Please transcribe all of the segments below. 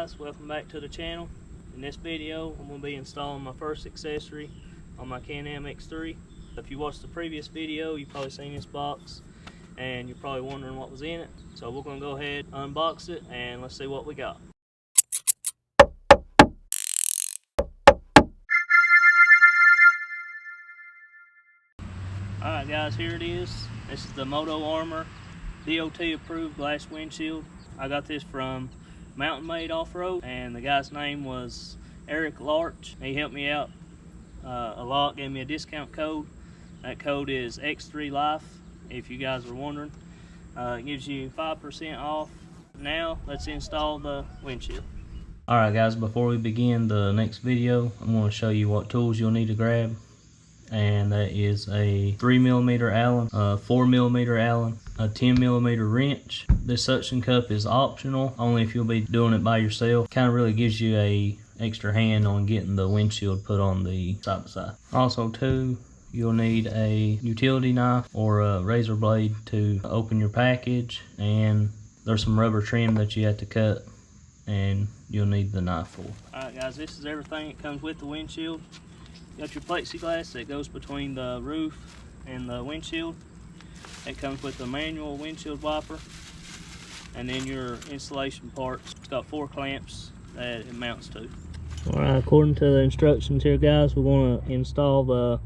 guys, welcome back to the channel. In this video I'm going to be installing my first accessory on my Can-Am X3. If you watched the previous video, you've probably seen this box and you're probably wondering what was in it. So we're going to go ahead, unbox it, and let's see what we got. Alright guys, here it is. This is the MOTOARMOR DOT approved glass windshield. I got this from Mountain Made Off-Road, and the guy's name was lARCH. He helped me out a lot, gave me a discount code. That code is X3Life, if you guys are wondering. It gives you 5% off. Now let's install the windshield. Alright guys, before we begin the next video, I'm going to show you what tools you'll need to grab. And that is a 3mm Allen, a 4mm Allen, a 10mm wrench. This suction cup is optional, only if you'll be doing it by yourself. Kind of really gives you a extra hand on getting the windshield put on the side by side. Also too, you'll need a utility knife or a razor blade to open your package, and there's some rubber trim that you have to cut, and you'll need the knife for. Alright guys, this is everything that comes with the windshield. You got your plexiglass that goes between the roof and the windshield. It comes with the manual windshield wiper, and then your installation parts. It's got 4 clamps that it mounts to. Alright, according to the instructions here guys, we're going to install the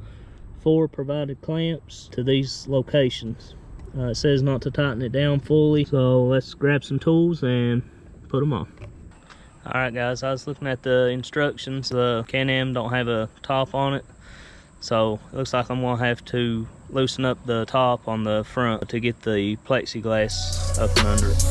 4 provided clamps to these locations. It says not to tighten it down fully, so let's grab some tools and put them on. Alright guys, I was looking at the instructions. The Can-Am don't have a top on it, so it looks like I'm going to have to loosen up the top on the front to get the plexiglass up and under it.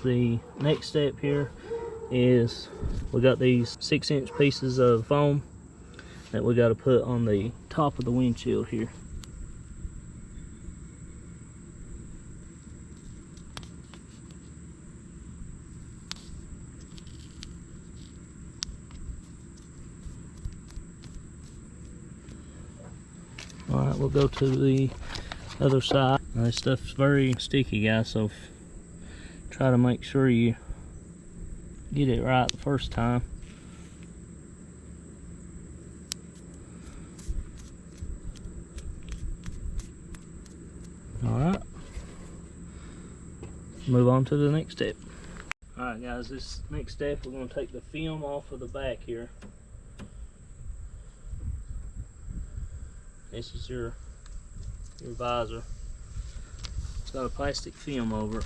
The next step here is we got these 6-inch pieces of foam that we got to put on the top of the windshield here. Alright, we'll go to the other side. Now, this stuff's very sticky guys, so try to make sure you get it right the first time. Alright, move on to the next step. Alright guys, this next step, we're going to take the film off of the back here. This is your visor. It's got a plastic film over it.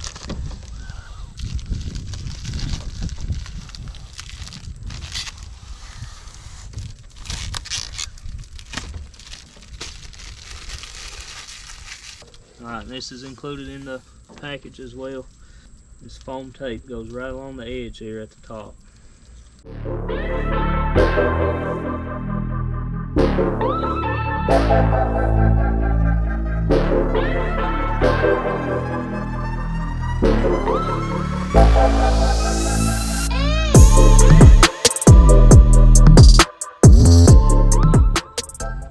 Alright, this is included in the package as well. This foam tape goes right along the edge here at the top.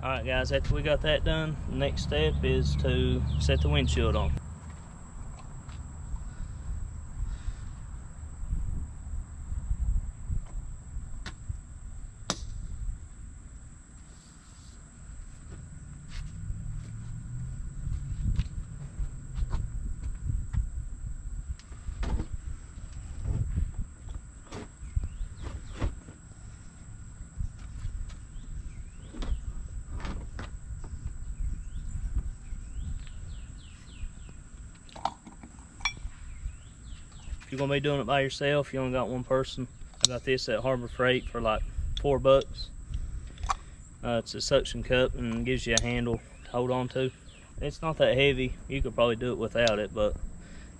Alright guys, after we got that done, the next step is to set the windshield on. If you're going to be doing it by yourself, you only got one person. I got this at Harbor Freight for like $4. It's a suction cup and gives you a handle to hold on to. It's not that heavy. You could probably do it without it, but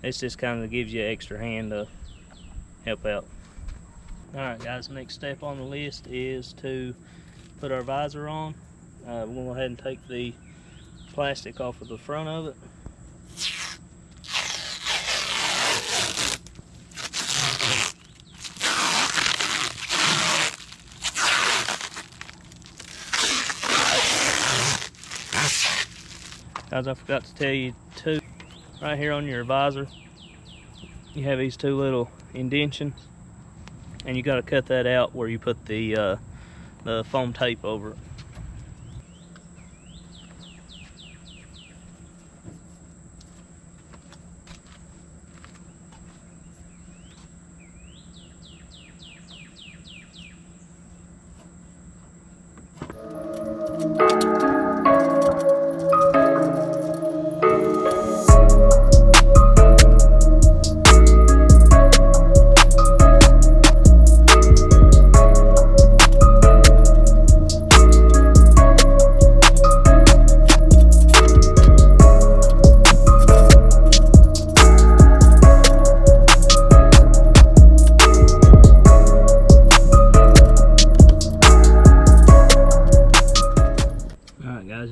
This just kind of gives you an extra hand to help out. Alright guys, next step on the list is to put our visor on. We'll go ahead and take the plastic off of the front of it. Guys, I forgot to tell you too, right here on your visor, you have these two little indentions, and you got to cut that out where you put the foam tape over it.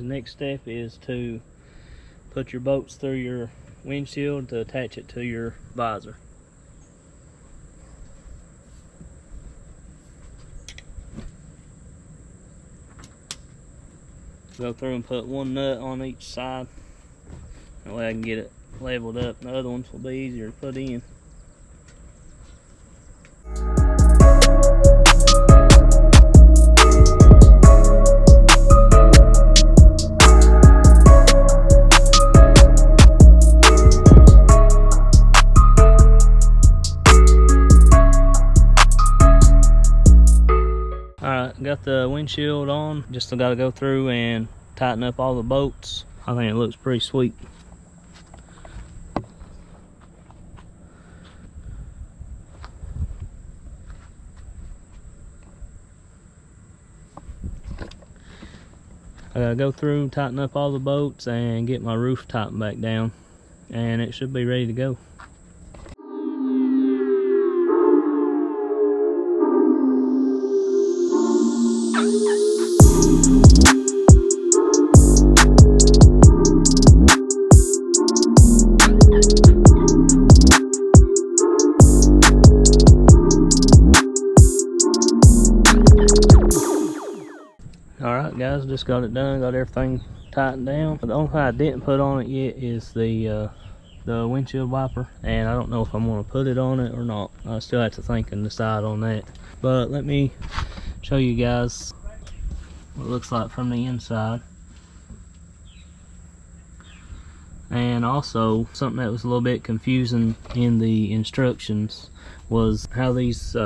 Next step is to put your bolts through your windshield to attach it to your visor. Go through and put one nut on each side. That way I can get it leveled up. The other ones will be easier to put in. Got the windshield on, just got to go through and tighten up all the bolts. I think it looks pretty sweet. I gotta go through, tighten up all the bolts, and get my roof tightened back down, and it should be ready to go. Alright guys, just got it done, got everything tightened down. The only thing I didn't put on it yet is the windshield wiper, and I don't know if I'm going to put it on it or not. I still have to think and decide on that. But let me show you guys what it looks like from the inside. And also, something that was a little bit confusing in the instructions was how these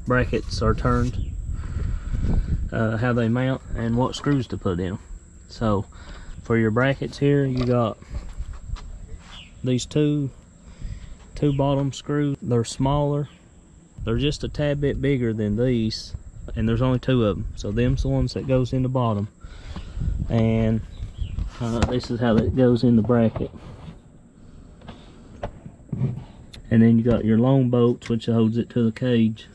brackets are turned. How they mount and what screws to put in. So for your brackets here, you got these two bottom screws. They're smaller, they're just a tad bit bigger than these, and there's only two of them. So them's the ones that goes in the bottom, and this is how that goes in the bracket. And then you got your long bolts, which holds it to the cage.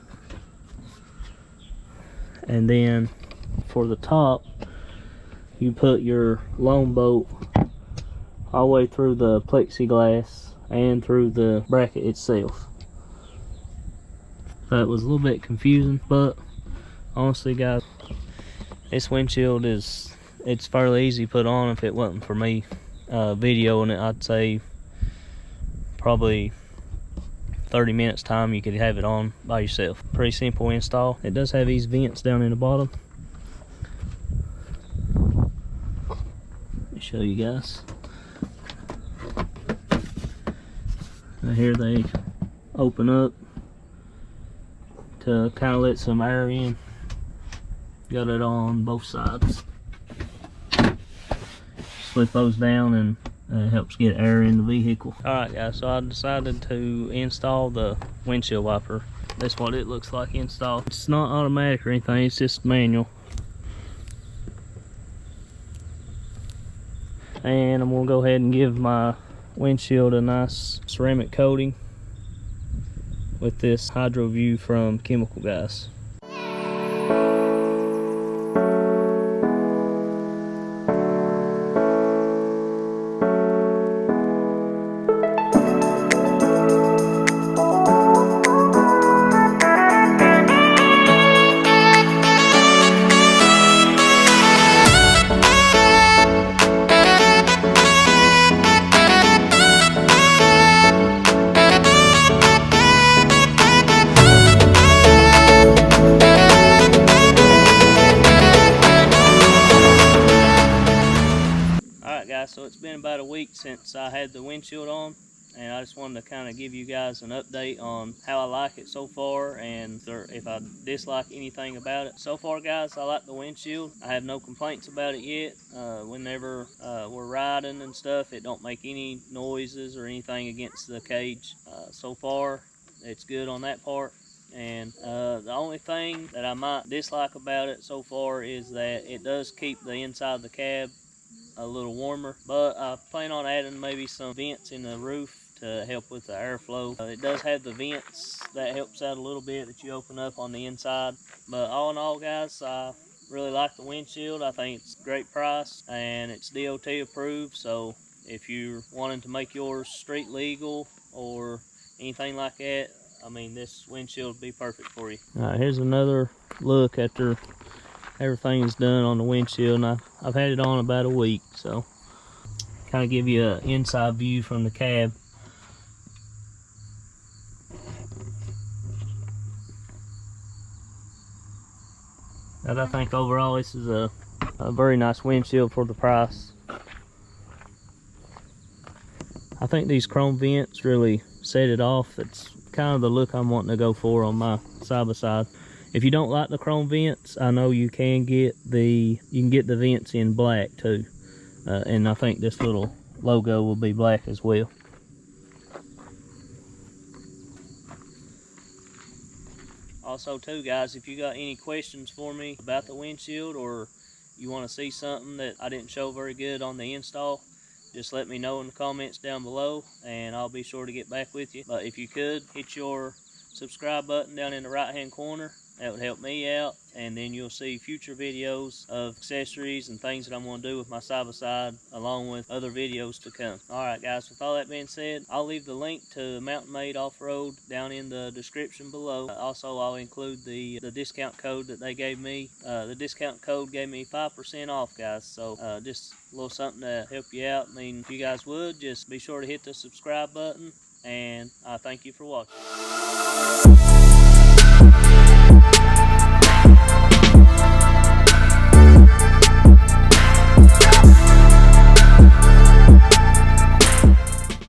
And then for the top, you put your long bolt all the way through the plexiglass and through the bracket itself. That was a little bit confusing, but honestly guys, this windshield it's fairly easy to put on. If it wasn't for me videoing it, I'd say probably 30 minutes time you could have it on by yourself. Pretty simple install. It does have these vents down in the bottom. Let me show you guys. Now here they open up to kind of let some air in. Got it on both sides. Slip those down and it helps get air in the vehicle. Alright guys, so I decided to install the windshield wiper. That's what it looks like installed. It's not automatic or anything, it's just manual. And I'm going to go ahead and give my windshield a nice ceramic coating with this Hydro View from Chemical Guys. Guys, so it's been about a week since I had the windshield on, and I just wanted to kind of give you guys an update on how I like it so far and if I dislike anything about it. So far, guys, I like the windshield. I have no complaints about it yet. Whenever we're riding and stuff, it don't make any noises or anything against the cage. So far, it's good on that part. And the only thing that I might dislike about it so far is that it does keep the inside of the cab a little warmer, but I plan on adding maybe some vents in the roof to help with the airflow. It does have the vents that helps out a little bit that you open up on the inside. But all in all, guys, I really like the windshield. I think it's a great price and it's DOT approved, so if you're wanting to make yours street legal or anything like that, I mean, this windshield would be perfect for you. All right, here's another look after everything is done on the windshield, and I've had it on about a week, so kind of give you an inside view from the cab. And I think overall this is a very nice windshield for the price. I think these chrome vents really set it off. It's kind of the look I'm wanting to go for on my side-by-side. If you don't like the chrome vents, I know you can get the vents in black too, and I think this little logo will be black as well. Also too, guys, if you got any questions for me about the windshield, or you want to see something that I didn't show very good on the install, just let me know in the comments down below and I'll be sure to get back with you. But if you could, hit your subscribe button down in the right hand corner. That would help me out, and then you'll see future videos of accessories and things that I'm going to do with my side-by-side, along with other videos to come. Alright guys, with all that being said, I'll leave the link to Mountain Made Off-Road down in the description below. Also, I'll include the discount code that they gave me. The discount code gave me 5% off, guys, so just a little something to help you out. I mean, if you guys would, just be sure to hit the subscribe button, and I thank you for watching.